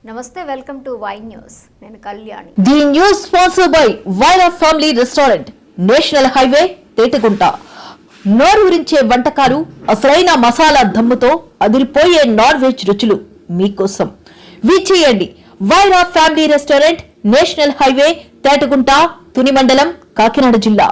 నమస్తే welcome to వై news నేను Kalyani. The news sponsored by Vaira family restaurant, national highway, Tetagunta. నోరూరించే వంటకాలు, అసలైన మసాలా దమ్ముతో అదిరిపోయే నాన్ వెజ్ రుచులు మీకోసం. విచ్చేయండి Vaira family restaurant, national highway, Tetagunta, Tuni మండలం, కాకినాడ జిల్లా.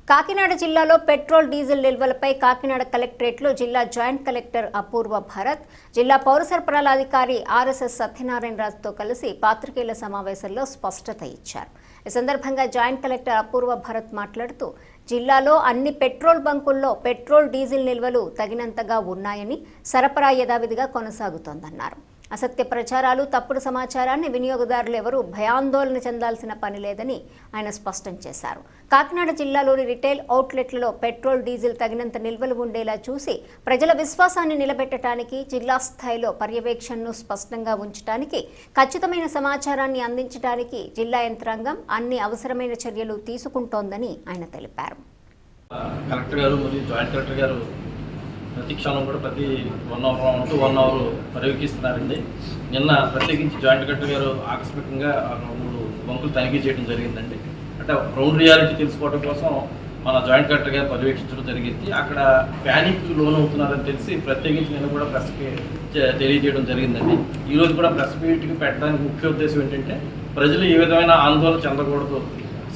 కాకినాడ జిల్లాలో పెట్రోల్ డీజిల్ నిల్వలపై కాకినాడ కలెక్టరేట్లో జిల్లా జాయింట్ కలెక్టర్ అపూర్వ భరత్, జిల్లా పౌర సరఫరాల అధికారి ఆర్ఎస్ఎస్ సత్యనారాయణరాజుతో కలిసి పాత్రికేయుల సమావేశంలో స్పష్టత ఇచ్చారు. ఈ సందర్భంగా జాయింట్ కలెక్టర్ అపూర్వ భరత్ మాట్లాడుతూ జిల్లాలో అన్ని పెట్రోల్ బంకుల్లో పెట్రోల్ డీజిల్ నిల్వలు తగినంతగా ఉన్నాయని, సరఫరా యథావిధిగా కొనసాగుతోందన్నారు. అసత్య ప్రచారాలు, తప్పుడు సమాచారాన్ని వినియోగదారులు ఎవరూ భయాందోళన చెందాల్సిన పని లేదని ఆయన స్పష్టం చేశారు. కాకినాడ జిల్లాలోని రిటైల్ అవుట్లెట్లలో పెట్రోల్ డీజిల్ తగినంత నిల్వలు ఉండేలా చూసి ప్రజల విశ్వాసాన్ని నిలబెట్టడానికి, జిల్లా స్థాయిలో పర్యవేక్షణను స్పష్టంగా ఉంచడానికి, ఖచ్చితమైన సమాచారాన్ని అందించడానికి జిల్లా యంత్రాంగం అన్ని అవసరమైన చర్యలు తీసుకుంటోందని ఆయన తెలిపారు. కలెక్టర్ గారు మరియు జాయింట్ కలెక్టర్ గారు ప్రతి క్షణం కూడా ప్రతి 1 అవర్ పర్యవేక్షిస్తున్నారండి. నిన్న ప్రత్యేకించి జాయింట్ కలెక్టర్ గారు ఆకస్మికంగా 3 బంకులు తనిఖీ చేయడం జరిగిందండి. అంటే గ్రౌండ్ రియాలిటీ తెలుసుకోవడం కోసం మన జాయింట్ కలెక్టర్ గారు పర్యవేక్షించడం జరిగింది. అక్కడ ప్యానిక్ లోన్ అవుతున్నారని తెలిసి ప్రత్యేకించి నిన్న కూడా ప్రెస్కి తెలియజేయడం జరిగిందండి. ఈరోజు కూడా ప్రెస్ మీట్కి పెట్టడానికి ముఖ్య ఉద్దేశం ఏంటంటే ప్రజలు ఏ విధమైన ఆందోళన చెందకూడదు,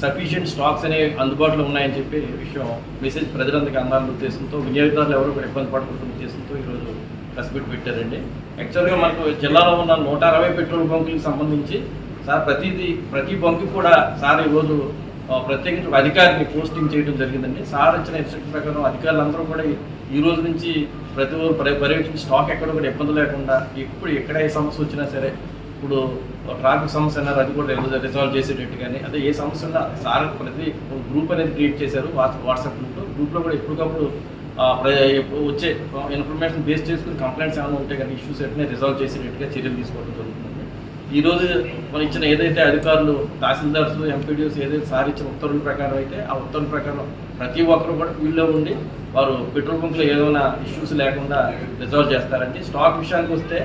సఫిషియెంట్ స్టాక్స్ అనేవి అందుబాటులో ఉన్నాయని చెప్పి విషయం మెసేజ్ ప్రజలందరికీ అందాలని ఉద్దేశంతో, వినియోగదారులు ఎవరు కూడా ఇబ్బంది పడకూడదు ఉద్దేశంతో ఈరోజు ప్రెస్ మీట్ పెట్టారండి. యాక్చువల్గా మనకు జిల్లాలో ఉన్న 160 పెట్రోల్ బంకులకు సంబంధించి సార్ ప్రతి బంకు కూడా సార్ ఈరోజు ప్రత్యేకించి ఒక అధికారిని పోస్టింగ్ చేయడం జరిగిందండి. సార్ ఇచ్చిన ఇన్స్ట్రక్షన్ ప్రకారం అధికారులందరూ కూడా ఈ రోజు నుంచి ప్రతి ఒక్కరు పర్యవేక్షించి స్టాక్ ఎక్కడ కూడా ఇబ్బంది లేకుండా, ఎక్కడ ఏ సమస్య వచ్చినా సరే, ఇప్పుడు ట్రాఫిక్ సమస్య అన్నారు అది కూడా రిజాల్వ్ చేసేటట్టు, కానీ అదే ఏ సమస్య ఉన్నా సార్ ప్రతి గ్రూప్ అనేది క్రియేట్ చేశారు వాట్సాప్ గ్రూప్లో కూడా ఎప్పటికప్పుడు వచ్చే ఇన్ఫర్మేషన్ బేస్ చేసుకుని కంప్లైంట్స్ ఏమైనా ఉంటే కానీ ఇష్యూస్ ఎట్నే రిజాల్వ్ చేసేటట్టుగా చర్యలు తీసుకోవడం జరుగుతుందండి. ఈరోజు మనం ఇచ్చిన ఏదైతే అధికారులు, తహసీల్దార్స్, ఎంపీడీఓస్ ఏదైతే సార్ ఇచ్చిన ఉత్తర్వుల ప్రకారం అయితే ఆ ఉత్తర్వుల ప్రకారం ప్రతి ఒక్కరు కూడా ఫీల్డ్లో ఉండి వారు పెట్రోల్ బంకులో ఏదైనా ఇష్యూస్ లేకుండా రిజాల్వ్ చేస్తారండి. స్టాక్ విషయానికి వస్తే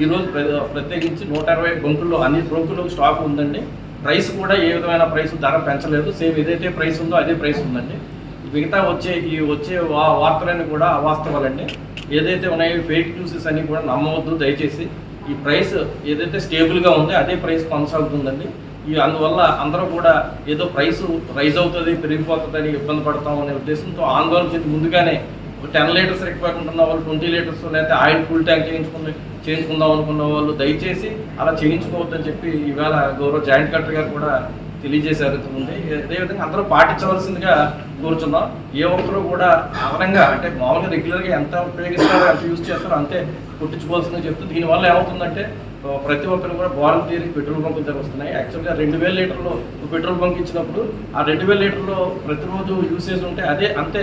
ఈరోజు ప్రత్యేకించి 160 బంకుల్లో అన్ని బంకుల్లో స్టాక్ ఉందండి. ప్రైస్ కూడా ఏ విధమైన ప్రైస్ ధర పెంచలేదు, సేమ్ ఏదైతే ప్రైస్ ఉందో అదే ప్రైస్ ఉందండి. మిగతా వచ్చే వార్తలన్నీ కూడా అవాస్తవాలండి. ఏదైతే ఉన్నాయో ఫేక్ న్యూసెస్ అన్ని కూడా నమ్మవద్దు దయచేసి. ఈ ప్రైస్ ఏదైతే స్టేబుల్గా ఉందో అదే ప్రైస్ కొనసాగుతుందండి. అందువల్ల అందరూ కూడా ఏదో ప్రైస్ రైజ్ అవుతుంది, పెరిగిపోతుందని ఇబ్బంది పడతాం అనే ఉద్దేశంతో ఆందోళన చెంది ముందుగానే 10 లీటర్స్ రిక్వైర్మెంట్ ఉన్న వాళ్ళు 20 లీటర్స్ లేకపోతే ఆయిల్ ఫుల్ ట్యాంక్ చేయించుకుందాం అనుకున్న వాళ్ళు దయచేసి అలా చేయించుకోవద్దని చెప్పి ఇవాళ గౌరవ జాయింట్ కలెక్టర్ గారు కూడా తెలియజేశారు. ఉంది అదేవిధంగా అందరూ పాటించవలసిందిగా కోరుచున్నాం. ఏ ఒక్కరు కూడా అదనంగా అంటే మామూలుగా రెగ్యులర్గా ఎంత ఉపయోగిస్తారో ఎంత యూజ్ చేస్తారో అంతే కొట్టించుకోవాల్సిందిగా చెప్తూ, దీనివల్ల ఏమవుతుందంటే ప్రతి ఒక్కరు కూడా వాలంటీర్ పెట్రోల్ బంకులు దగ్గర వస్తున్నాయి. యాక్చువల్గా 2000 లీటర్లు పెట్రోల్ బంక్ ఇచ్చినప్పుడు ఆ 2000 లీటర్లు ప్రతిరోజు యూసేజ్ ఉంటే అంతే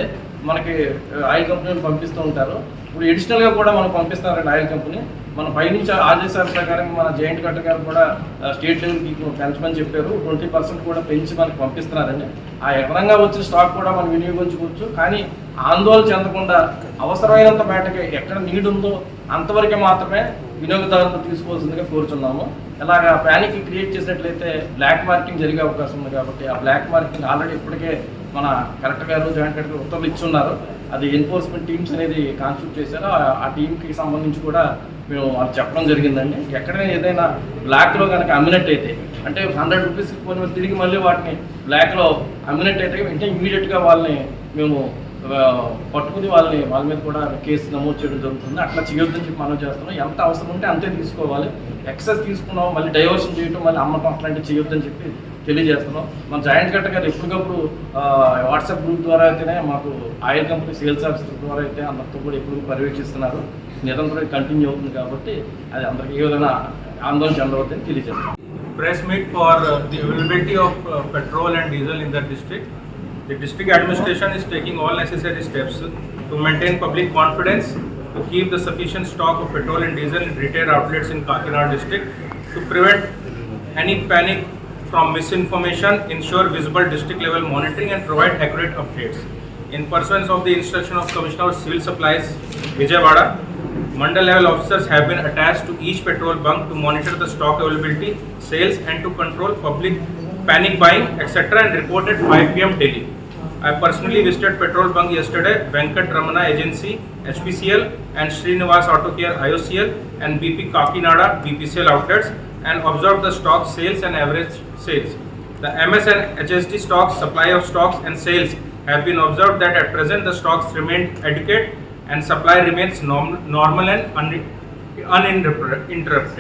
మనకి ఆయిల్ కంపెనీలు పంపిస్తూ ఉంటారు. ఇప్పుడు ఎడిషనల్గా కూడా మనం పంపిస్తారండి ఆయిల్ కంపెనీ. మన పైనుంచి ఆదేశాల ప్రకారం మన జాయింట్ కలెక్టర్ గారు కూడా స్టేట్ లెవెల్కి పెంచమని చెప్పారు. 20% కూడా పెంచి మనకి పంపిస్తున్నారండి. ఆ ఎకరంగా వచ్చిన స్టాక్ కూడా మనం వినియోగించుకోవచ్చు, కానీ ఆందోళన చెందకుండా అవసరమైనంత మేటకి ఎక్కడ నీడ్ ఉందో అంతవరకే మాత్రమే వినియోగదారులను తీసుకోవాల్సిందిగా కోరుచున్నాము. ఇలాగా ప్యానిక్ క్రియేట్ చేసినట్లయితే బ్లాక్ మార్కింగ్ జరిగే అవకాశం ఉంది. కాబట్టి ఆ బ్లాక్ మార్కింగ్ ఆల్రెడీ ఇప్పటికే మన కలెక్టర్ గారు, జాయింట్ కలెక్టర్ ఉత్తర్వులు ఇచ్చున్నారు. అది ఎన్ఫోర్స్మెంట్ టీమ్స్ అనేది కాన్స్టిట్యూట్ చేశారు. ఆ టీంకి సంబంధించి కూడా మేము వాళ్ళు చెప్పడం జరిగిందండి. ఎక్కడైనా ఏదైనా బ్లాక్లో కనుక అమ్మినట్టయితే, అంటే 100 రూపీస్కి పోయిన తిరిగి మళ్ళీ వాటిని బ్లాక్లో అమ్మినట్టయితే వెంటనే ఇమీడియట్గా వాళ్ళని మేము పట్టుకుని వాళ్ళ మీద కూడా కేసు నమోదు చేయడం జరుగుతుంది. అట్లా చేయొద్దని చెప్పి మనం చేస్తున్నాం. ఎంత అవసరం ఉంటే అంతే తీసుకోవాలి. ఎక్సెస్ తీసుకున్నాం మళ్ళీ డైవర్షన్ చేయడం, మళ్ళీ అమ్మటం అట్లాంటివి చేయొద్దని చెప్పి తెలియజేస్తున్నాం. మన జాయింట్ కలెక్టర్ గారు ఎప్పటికప్పుడు వాట్సాప్ గ్రూప్ ద్వారా అయితేనే మాకు ఆయిల్ కంపెనీ సేల్స్ ఆఫీసర్ ద్వారా అయితే అందరితో కూడా ఎప్పుడు పర్యవేక్షిస్తున్నారు. నిరంతరం కంటిన్యూ అవుతుంది కాబట్టి అది అందరికి ఏ విధంగా ఆందోళన చెందవద్దని తెలియజేస్తున్నాం. Press meet for the availability of petrol and diesel in the district. The district administration is taking all necessary steps to maintain public confidence, to keep the sufficient stock of petrol and diesel in retail outlets in Kakinada district, to prevent any panic from misinformation, ensure visible district level monitoring and provide accurate updates. In pursuance of the instruction of Commissioner of Civil Supplies, Vijayawada, Mandal level officers have been attached to each petrol bunk to monitor the stock availability, sales and to control public panic buying, etc. and report at 5 p.m. daily. I personally visited petrol bunk yesterday, Venkat Ramana Agency, HPCL and Srinivas Auto Care IOCL and BP Kakinada BPCL outlets and observed the stock sales and average sales. The MS and HSD stocks, supply of stocks and sales have been observed that at present the stocks remain adequate and supply remains normal and uninterrupted.